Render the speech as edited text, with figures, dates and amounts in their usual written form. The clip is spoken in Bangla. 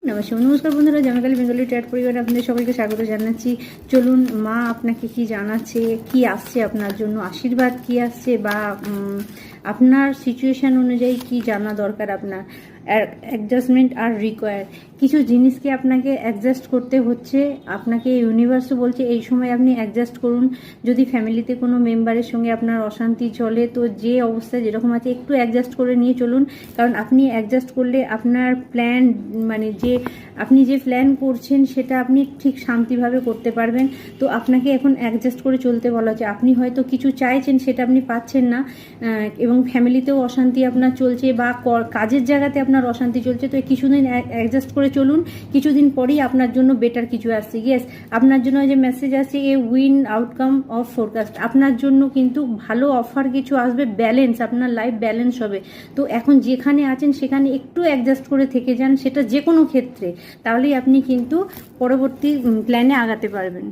নমস্কার বন্ধুরা, জনকালী বেঙ্গলি ট্যাট পরিবারে আপনাদের সকলকে স্বাগত জানাচ্ছি। চলুন, মা আপনাকে কি জানাচ্ছে, কি আসছে আপনার জন্য, আশীর্বাদ কি আসছে, বা আপনার সিচুয়েশান অনুযায়ী কি জানা দরকার আপনার। অ্যাডজাস্টমেন্ট আর রিকোয়ার, কিছু জিনিসকে আপনাকে অ্যাডজাস্ট করতে হচ্ছে। আপনাকে ইউনিভার্সও বলছে এই সময় আপনি অ্যাডজাস্ট করুন। যদি ফ্যামিলিতে কোনো মেম্বারের সঙ্গে আপনার অশান্তি চলে, তো যে অবস্থা যেরকম আছে একটু অ্যাডজাস্ট করে নিয়ে চলুন। কারণ আপনি অ্যাডজাস্ট করলে আপনার প্ল্যান, মানে যে আপনি যে প্ল্যান করছেন সেটা আপনি ঠিক শান্তিভাবে করতে পারবেন। তো আপনাকে এখন অ্যাডজাস্ট করে চলতে বলা হচ্ছে। আপনি হয়তো কিছু চাইছেন, সেটা আপনি পাচ্ছেন না, এবং ফ্যামিলিতেও অশান্তি আপনার চলছে, বা কাজের জায়গাতে আপনার অশান্তি চলছে। তো কিছুদিন অ্যাডজাস্ট করে চলুন, কিছুদিন পরেই আপনার জন্য বেটার কিছু আসছে। ইয়েস, আপনার জন্য যে মেসেজ আসছে, এ উইন আউটকাম অফ ফোরকাস্ট, আপনার জন্য কিন্তু ভালো অফার কিছু আসবে। ব্যালেন্স, আপনার লাইফ ব্যালেন্স হবে। তো এখন যেখানে আছেন সেখানে একটু অ্যাডজাস্ট করে থেকে যান, সেটা যে কোনো ক্ষেত্রে, তাহলেই আপনি কিন্তু পরবর্তী প্ল্যানে আগাতে পারবেন।